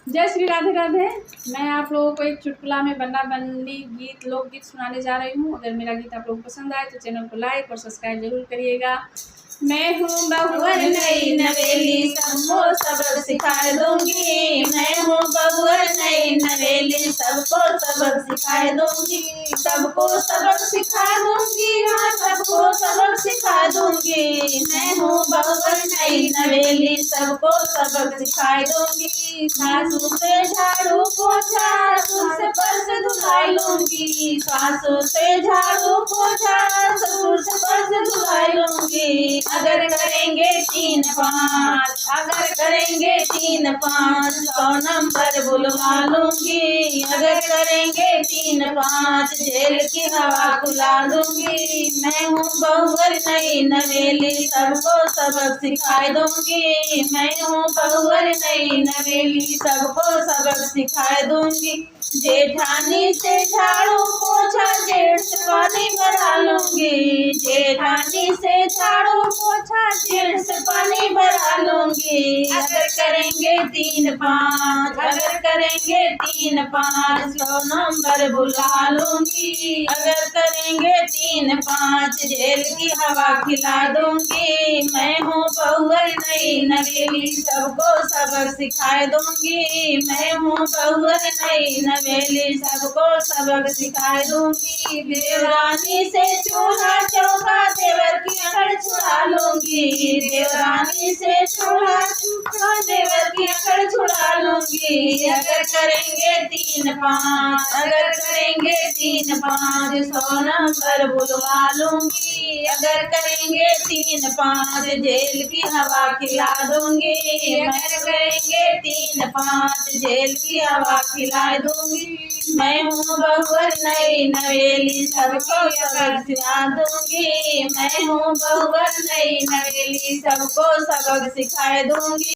जय श्री राधे राधे। मैं आप लोगों को एक चुटकुला में बन्ना बन्नी गीत लोकगीत सुनाने जा रही हूँ। अगर मेरा गीत आप लोगों को पसंद आए तो चैनल को लाइक और सब्सक्राइब जरूर करिएगा। मैं हूँ बहुअर नई नवेली, सबको सबक सिखा दूंगी। मैं हूँ बहुअर नई नवेली, सबको सबक सिखा दूंगी। सबको सबक सिखा दूंगी, हाँ सबको सबक सिखा दूंगी। मैं हूँ बहुअर नई नवेली, सबको सबक सिखा दूंगी। सासू से झाड़ू पोछा, ससुर से पर्स धुला लूंगी। सासू से झाड़ू पोछा, ससुर से पर्स धुला लूंगी। अगर करेंगे 3-5, अगर करेंगे 3-5, 100 नंबर बुलवा लूंगी। अगर करेंगे 3-5, जेल की हवा खुला दूंगी। मैं हूँ बहुअर नई नवेली, सबको सबक सिखा दूंगी। मैं हूँ बहुअर नई नवेली, सबको सबक सिखा दूंगी। जेठानी से झाड़ू पोछा, जेठ से पानी भरा लूंगी। जेठानी से झाड़ू पोछा, जेठ से पानी भरा लूंगी। अगर करेंगे 3-5, अगर करेंगे 3-5, 100 नंबर बुला लूंगी। अगर करेंगे 3-5, जेल की हवा खिला दूंगी। मैं हूँ बहुअर नई नवेली, सबको सबक सिखा दूंगी। मैं हूँ बहुअर नई नवेली, सबको सबक सिखा दूंगी। देवरानी से चूल्हा चौका, देवर की अकड़ छुड़ा लूंगी। देवरानी से चूल्हा चौका, देवर की अकड़ छुड़ा लूंगी। अगर करेंगे 3-5, अगर करेंगे 3-5, 100 नंबर बुलवा लूंगी। अगर करेंगे 3-5, जेल की हवा खिला दूंगी। अगर करेंगे 3-5, जेल की हवा खिला दूंगी। मैं हूँ बहुअर नई नवेली, सबको सबक सिखा दूंगी। मैं हूँ बहुअर नई नवेली, सबको सबक सिखा दूंगी।